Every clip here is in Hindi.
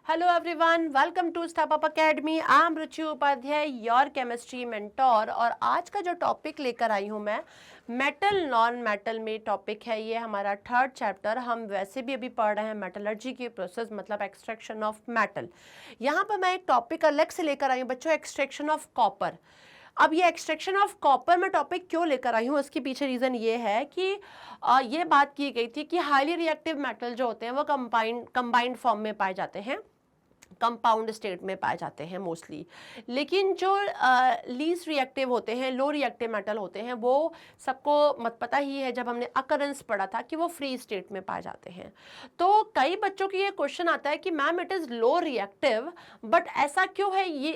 Hello everyone, welcome to Step Up Academy. I am Ruchi Upadhyay, your chemistry mentor. और आज का जो टॉपिक लेकर आई हूँ मैं, मेटल नॉन मेटल में टॉपिक है। ये हमारा थर्ड चैप्टर। हम वैसे भी अभी पढ़ रहे हैं मेटलर्जी की प्रोसेस, मतलब एक्सट्रैक्शन ऑफ मेटल। यहाँ पर मैं एक टॉपिक अलग से लेकर आई हूँ बच्चों, एक्सट्रैक्शन ऑफ कॉपर। अब ये एक्सट्रैक्शन ऑफ कॉपर में टॉपिक क्यों लेकर आई हूँ, उसके पीछे रीज़न ये है कि ये बात की गई थी कि हाईली रिएक्टिव मेटल जो होते हैं वो कंबाइंड फॉर्म में पाए जाते हैं, कंपाउंड स्टेट में पाए जाते हैं मोस्टली। लेकिन जो लीस्ट रिएक्टिव होते हैं, लो रिएक्टिव मेटल होते हैं, वो सबको मत पता ही है, जब हमने अकरेंस पढ़ा था, कि वो फ्री स्टेट में पाए जाते हैं। तो कई बच्चों की ये क्वेश्चन आता है कि ma'am it is low reactive, but ऐसा क्यों है, ये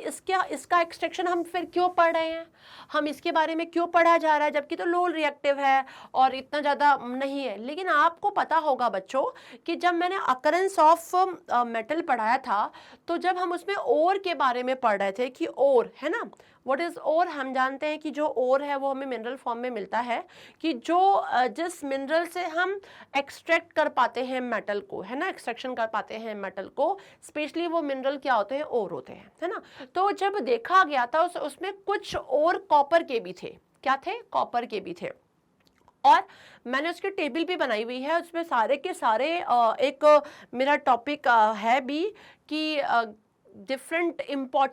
इसका एक्सट्रैक्शन हम फिर क्यों पढ़ रहे हैं, हम इसके बारे में क्यों पढ़ा जा रहा है, जबकि तो लो रिएक्टिव है और इतना ज़्यादा नहीं है। लेकिन आपको पता होगा बच्चों कि जब मैंने अकरेंस ऑफ मेटल पढ़ाया था, तो जब हम उसमें ओर के बारे में पढ़ रहे थे कि ओर है ना, व्हाट इज ओर, हम जानते हैं कि जो ओर है वो हमें मिनरल फॉर्म में मिलता है, कि जो जिस मिनरल से हम एक्सट्रैक्ट कर पाते हैं मेटल को, है ना, एक्सट्रैक्शन कर पाते हैं मेटल को, स्पेशली वो मिनरल क्या होते हैं, ओर होते हैं, है ना। तो जब देखा गया था उसमें कुछ और कॉपर के भी थे। क्या थे? कॉपर के भी थे। और मैंने उसकी टेबल भी बनाई हुई है, उसमें सारे के सारे एक मेरा टॉपिक है भी कि डिफरेंट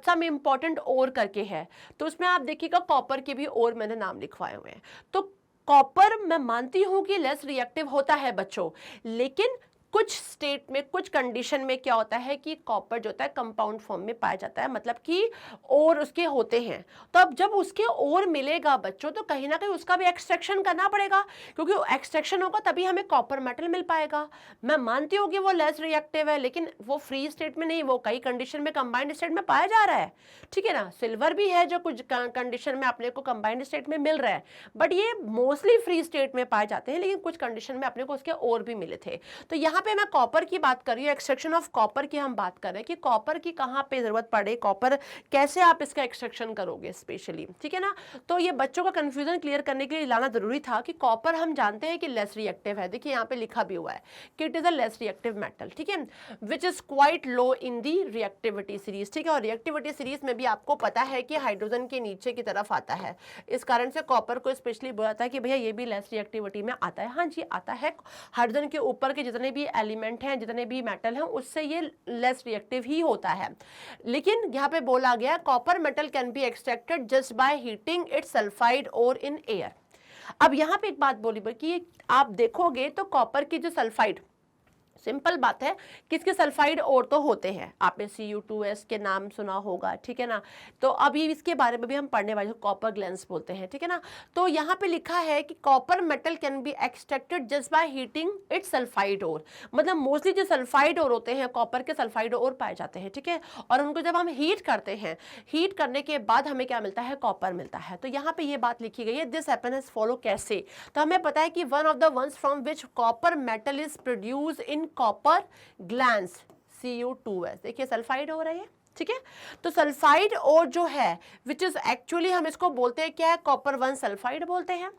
सम इम्पॉर्टेंट और करके है, तो उसमें आप देखिएगा कॉपर के भी और मैंने नाम लिखवाए हुए हैं। तो कॉपर मैं मानती हूं कि लेस रिएक्टिव होता है बच्चों, लेकिन कुछ स्टेट में, कुछ कंडीशन में क्या होता है कि कॉपर जो होता है कंपाउंड फॉर्म में पाया जाता है, मतलब कि और उसके होते हैं। तो अब जब उसके और मिलेगा बच्चों, तो कहीं ना कहीं उसका भी एक्सट्रैक्शन करना पड़ेगा, क्योंकि एक्सट्रैक्शन होगा तभी हमें कॉपर मेटल मिल पाएगा। मैं मानती हूँ कि वो लेस रिएक्टिव है, लेकिन वो फ्री स्टेट में नहीं, वो कई कंडीशन में कंबाइंड स्टेट में पाया जा रहा है, ठीक है ना। सिल्वर भी है जो कुछ कंडीशन में अपने को कंबाइंड स्टेट में मिल रहा है, बट ये मोस्टली फ्री स्टेट में पाए जाते हैं, लेकिन कुछ कंडीशन में अपने को उसके और भी मिले थे। तो यहाँ पे मैं कॉपर की बात कर रही हूँ, एक्सट्रैक्शन ऑफ कॉपर की हम बात कर रहे हैं कि कॉपर की कहाँ पे जरूरत पड़े, कॉपर कैसे आप इसका एक्सट्रैक्शन करोगे स्पेशली, ठीक है ना। तो ये बच्चों का कंफ्यूजन क्लियर करने के लिए लाना जरूरी था कि कॉपर हम जानते हैं कि लेस रिएक्टिव है। देखिए यहाँ पे लिखा भी हुआ है कि it is a less reactive metal, ठीक है, which is quite low in the reactivity series, ठीक है। और रिएक्टिविटी सीरीज में भी आपको पता है कि हाइड्रोजन के नीचे की तरफ आता है, इस कारण से कॉपर को स्पेशली बोला जाता है कि भैया ये भी लेस रिएक्टिविटी में आता है। हाँ जी, आता है। हाइड्रोजन के ऊपर के जितने भी एलिमेंट हैं, जितने भी मेटल हैं, उससे ये लेस रिएक्टिव ही होता है। लेकिन यहाँ पे बोला गया copper metal can be extracted just by heating it's sulphide और इन एयर। अब यहाँ पे एक बात बोली कि आप देखोगे तो कॉपर की जो सल्फाइड, सिंपल बात है, किसके सल्फाइड और तो होते हैं, आपने Cu2S के नाम सुना होगा, ठीक है ना। तो अभी इसके बारे में भी हम पढ़ने वाले, कॉपर ग्लैंस बोलते हैं, ठीक है ना। तो यहाँ पे लिखा है कि copper metal can be extracted just by heating it's sulphide और, मतलब मोस्टली जो सल्फाइड और होते हैं, कॉपर के सल्फाइड और पाए जाते हैं, ठीक है। और उनको जब हम हीट करते हैं, हीट करने के बाद हमें क्या मिलता है, कॉपर मिलता है। तो यहाँ पे ये बात लिखी गई है, दिस हैपेंस फॉलो कैसे, तो हमें पता है कि one of the ones from which copper metal is produce in copper glance Cu2S, देखिए सल्फाइड हो रही है, ठीक है। तो सल्फाइड और जो है विच इज एक्चुअली हम इसको बोलते हैं क्या है, कॉपर 1 सल्फाइड बोलते हैं,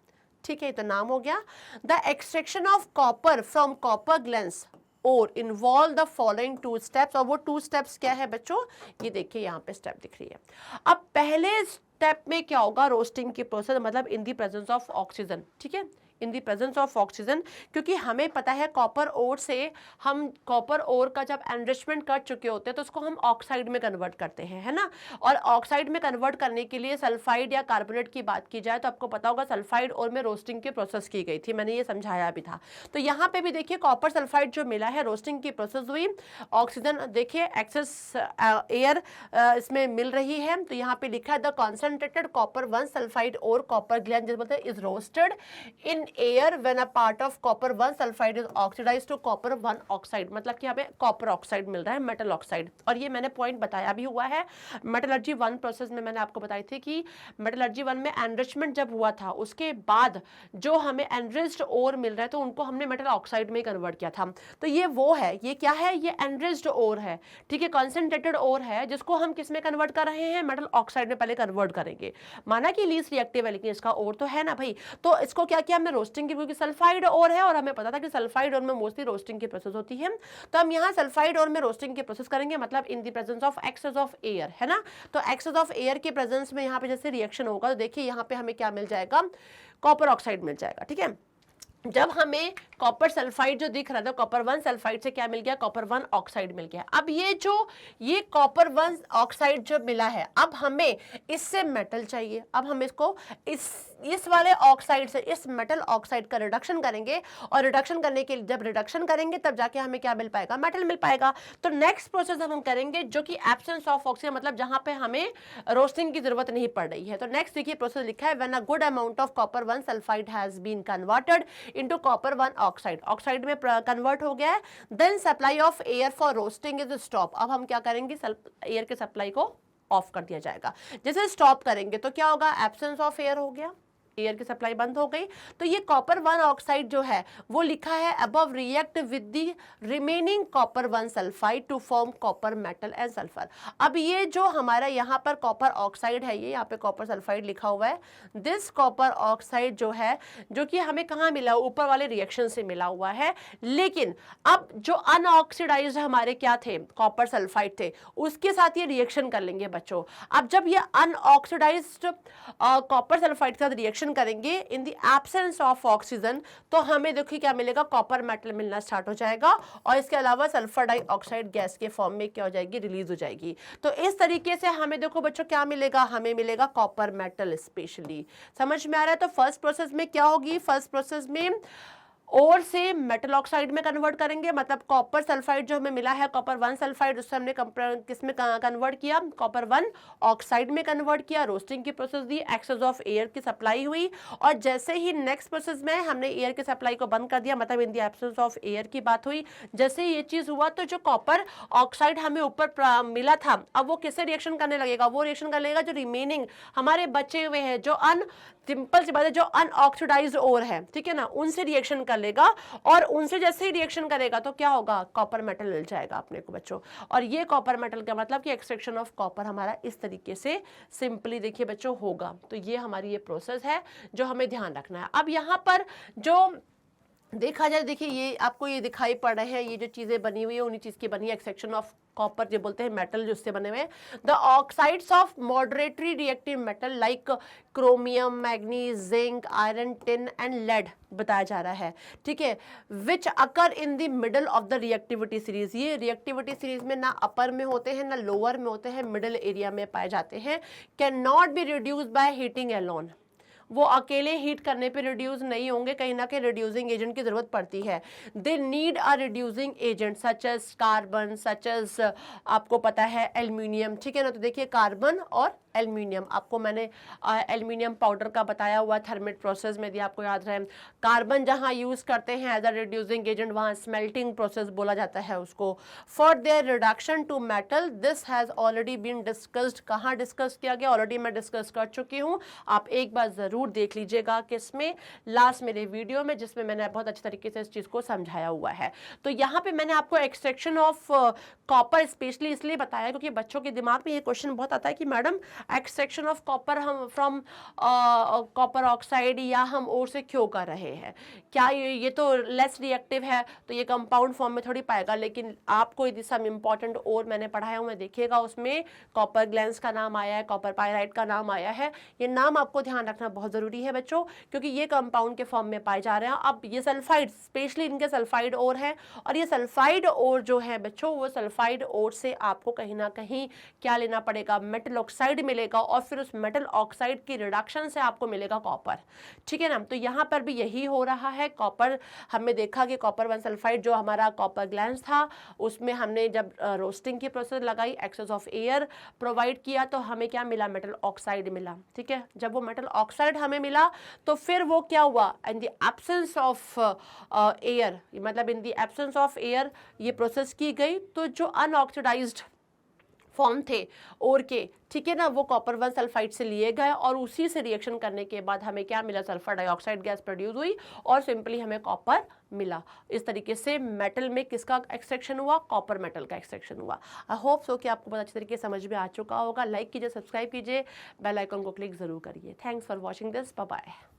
ठीक है। तो नाम हो गया। The extraction of copper from copper glance और इन्वॉल्व द फॉलोइंग 2 स्टेप्स। और वो 2 स्टेप्स क्या है बच्चों, ये देखिए यहाँ पे स्टेप दिख रही है। अब पहले स्टेप में क्या होगा, रोस्टिंग की प्रोसेस, मतलब in the presence of oxygen, ठीक है, इन द प्रेजेंस ऑफ ऑक्सीजन। क्योंकि हमें पता है कॉपर ओर से हम कॉपर ओर का जब एनरिचमेंट कर चुके होते हैं तो उसको हम ऑक्साइड में कन्वर्ट करते हैं, है ना। और ऑक्साइड में कन्वर्ट करने के लिए सल्फाइड या कार्बोनेट की बात की जाए तो आपको पता होगा सल्फाइड और में रोस्टिंग की प्रोसेस की गई थी, मैंने ये समझाया भी था। तो यहाँ पे भी देखिए कॉपर सल्फाइड जो मिला है, रोस्टिंग की प्रोसेस हुई, ऑक्सीजन देखिए एक्सेस एयर इसमें मिल रही है। तो यहाँ पे लिखा है द कॉन्सेंट्रेटेड कॉपर 1 सल्फाइड और कॉपर ग्लैंड जिसे बोलते हैं is roasted in air when a part of copper 1 sulphide is oxidised to copper 1 oxide, मतलब कि यहाँ पे कॉपर ऑक्साइड मिल रहा है, मेटल ऑक्साइड। और ये मैंने पॉइंट बताया भी हुआ है मेटलर्जी 1 प्रोसेस में, मैंने आपको बताई थी कि मेटलर्जी 1 में एनरिचमेंट जब हुआ था उसके बाद जो हमें एनरिच्ड ओर मिल रहा है तो उनको हमने मेटल ऑक्साइड में कन्वर्ट किया था। तो ये वो है, ये क्या है, ये एनरिच्ड ओर है, ठीक है, कॉन्सेंट्रेटेड ओर है, जिसको हम किस में कन्वर्ट कर रहे हैं, मेटल ऑक्साइड में पहले कन्वर्ट करेंगे। माना कि लीस्ट रिएक्टिव है, लेकिन इसका ओर तो है ना भाई, तो इसको क्या किया हमने, रोस्टिंग की, क्योंकि सल्फाइड और है और हमें पता था कि सल्फाइड और में मोस्टली रोस्टिंग की प्रोसेस होती है, तो हम यहाँ सल्फाइड और में रोस्टिंग की प्रोसेस करेंगे, मतलब in the presence of excess of air, है ना। तो एक्सेस ऑफ एयर के प्रेजेंस में यहाँ पे जैसे रिएक्शन होगा, तो देखिए यहाँ पे हमें क्या मिल जाएगा, कॉपर ऑक्साइड मिल जाएगा, ठीक है। जब हमें कॉपर सल्फाइड जो दिख रहा था, कॉपर 1 सल्फाइड से क्या मिल गया, कॉपर 1 ऑक्साइड मिल गया। अब ये कॉपर 1 ऑक्साइड जो मिला है, अब हमें इससे मेटल चाहिए। अब हम इसको इस वाले ऑक्साइड से इस मेटल ऑक्साइड का रिडक्शन करेंगे, और रिडक्शन करने के जब रिडक्शन करेंगे तब जाके हमें क्या मिल पाएगा, मेटल मिल पाएगा। तो नेक्स्ट प्रोसेस हम करेंगे जो कि एब्सेंस ऑफ ऑक्सीजन, मतलब जहां पे हमें रोस्टिंग की जरूरत नहीं पड़ रही है। तो नेक्स्ट देखिए प्रोसेस लिखा है, when a good amount of copper 1 sulphide has been converted into copper 1 oxide, oxide में कन्वर्ट हो गया है, then supply of air for roasting is stop. अब हम क्या करेंगे, एयर के सप्लाई को ऑफ कर दिया जाएगा। जैसे स्टॉप करेंगे तो क्या होगा, एब्सेंस ऑफ एयर हो गया, एयर की सप्लाई बंद हो गई। तो ये कॉपर 1 ऑक्साइड जो है वो लिखा है above react with the remaining copper 1 sulphide to form copper metal and sulphur. अब ये जो हमारा यहाँ पर कॉपर ऑक्साइड है, ये यहाँ पे कॉपर सल्फाइड लिखा हुआ है, दिस कॉपर ऑक्साइड जो है, जो कि हमें कहाँ मिला, ऊपर वाले रिएक्शन से मिला हुआ है। लेकिन अब जो अनऑक्सीडाइज्ड हमारे क्या थे, कॉपर सल्फाइड थे, उसके साथ ये रिएक्शन कर लेंगे बच्चों। अब जब ये अनऑक्सीडाइज्ड कॉपर सल्फाइड के साथ रिएक्शन करेंगे इन द एब्सेंस ऑफ ऑक्सीजन, तो हमें देखिए क्या मिलेगा, कॉपर मेटल मिलना स्टार्ट हो जाएगा, और इसके अलावा सल्फर डाइऑक्साइड गैस के फॉर्म में क्या हो जाएगी, रिलीज हो जाएगी। तो इस तरीके से हमें देखो बच्चों क्या मिलेगा, हमें मिलेगा कॉपर मेटल स्पेशली। समझ में आ रहा है। तो फर्स्ट प्रोसेस में क्या होगी, फर्स्ट प्रोसेस में और से मेटल ऑक्साइड में कन्वर्ट करेंगे, मतलब कॉपर सल्फाइड जो हमें मिला है, कॉपर 1 सल्फाइड, उससे हमने किसमें कन्वर्ट किया, कॉपर 1 ऑक्साइड में कन्वर्ट किया, रोस्टिंग की प्रोसेस दी, एक्सेस ऑफ एयर की सप्लाई हुई, और जैसे ही नेक्स्ट प्रोसेस में हमने एयर की सप्लाई को बंद कर दिया, मतलब in the absence of air की बात हुई। जैसे ही ये चीज हुआ तो जो कॉपर ऑक्साइड हमें ऊपर मिला था, अब वो किससे रिएक्शन करने लगेगा, वो रिएक्शन कर लेगा जो रिमेनिंग हमारे बचे हुए हैं, जो सिंपल सी बात है, जो अनऑक्सीडाइज्ड ओर है, ठीक है ना, उनसे रिएक्शन कर लेगा, और उनसे जैसे ही रिएक्शन करेगा तो क्या होगा, कॉपर मेटल मिल जाएगा अपने को बच्चों। और ये कॉपर मेटल का मतलब कि एक्सट्रैक्शन ऑफ कॉपर हमारा इस तरीके से सिंपली देखिए बच्चों होगा। तो ये हमारी ये प्रोसेस है जो हमें ध्यान रखना है। अब यहाँ पर जो देखा जाए, देखिए ये आपको ये दिखाई पड़ रहे हैं, ये जो चीजें बनी हुई है उन्हीं चीज की बनी है, एक्सट्रैक्शन ऑफ कॉपर जो बोलते हैं, मेटल जो उससे बने हुए हैं। The oxides of moderately reactive metal like chromium, manganese, zinc, iron, tin and lead बताया जा रहा है, ठीक है, which occur in the middle of the reactivity series. ये रिएक्टिविटी सीरीज में ना अपर में होते हैं ना लोअर में होते हैं, मिडल एरिया में पाए जाते हैं। Can not be reduced by heating alone, वो अकेले हीट करने पे रिड्यूस नहीं होंगे, कहीं ना कहीं रिड्यूसिंग एजेंट की जरूरत पड़ती है। They need a reducing agent such as carbon, such as आपको पता है एल्यूमिनियम, ठीक है ना। तो देखिए कार्बन और एल्यूमिनियम, आपको मैंने एल्यूमिनियम पाउडर का बताया हुआ थर्मेट प्रोसेस में, यदि आपको याद रहे। कार्बन जहां यूज करते हैं एज अ रिड्यूसिंग एजेंट, वहां स्मेल्टिंग प्रोसेस बोला जाता है उसको। For their reduction to metal this has already been discussed, कहाँ डिस्कस किया गया, ऑलरेडी मैं डिस्कस कर चुकी हूँ, आप एक बार जरूर देख लीजिएगा किसमें, लास्ट मेरे वीडियो में, जिसमें मैंने बहुत अच्छी तरीके से इस चीज को समझाया हुआ है। तो यहाँ पे मैंने आपको एक्सट्रैक्शन ऑफ कॉपर स्पेशली इसलिए बताया क्योंकि बच्चों के दिमाग में ये क्वेश्चन बहुत आता है कि मैडम एक्सट्रैक्शन ऑफ कॉपर हम फ्रॉम कॉपर ऑक्साइड या हम और से क्यों कर रहे हैं, क्या ये तो लेस रिएक्टिव है, तो ये कंपाउंड फॉर्म में थोड़ी पाएगा। लेकिन आपको यदि सम इम्पॉर्टेंट और मैंने पढ़ाया हुआ देखिएगा, उसमें कॉपर ग्लैंस का नाम आया है, कॉपर पायराइट का नाम आया है, ये नाम आपको ध्यान रखना बहुत जरूरी है बच्चों, क्योंकि ये कंपाउंड के फॉर्म में पाए जा रहे हैं। अब ये सल्फाइड स्पेशली इनके सल्फाइड और है, और ये सल्फाइड और जो है बच्चों, वो सल्फाइड और से आपको कहीं ना कहीं क्या लेना पड़ेगा, मेटल ऑक्साइड मिलेगा, और फिर उस मेटल ऑक्साइड की रिडक्शन से आपको मिलेगा कॉपर, ठीक है ना। तो यहाँ पर भी यही हो रहा है। कॉपर हमने देखा कि कॉपर 1 सल्फाइड जो हमारा कॉपर ग्लैंस था, उसमें हमने जब रोस्टिंग की प्रोसेस लगाई, एक्सेस ऑफ एयर प्रोवाइड किया, तो हमें क्या मिला, मेटल ऑक्साइड मिला, ठीक है। जब वो मेटल ऑक्साइड हमें मिला तो फिर वो क्या हुआ, in the absence of air, मतलब in the absence of air ये प्रोसेस की गई, तो जो अनऑक्सीडाइज्ड फॉर्म थे और के, ठीक है ना, वो कॉपर 1 सल्फाइड से लिए गए, और उसी से रिएक्शन करने के बाद हमें क्या मिला, सल्फर डाइऑक्साइड गैस प्रोड्यूस हुई, और सिंपली हमें कॉपर मिला। इस तरीके से मेटल में किसका एक्सट्रैक्शन हुआ, कॉपर मेटल का एक्सट्रैक्शन हुआ। आई होप सो कि आपको बहुत अच्छी तरीके से समझ में आ चुका होगा। लाइक कीजिए, सब्सक्राइब कीजिए, बेल आइकन को क्लिक जरूर करिए। Thanks for watching this, bye bye.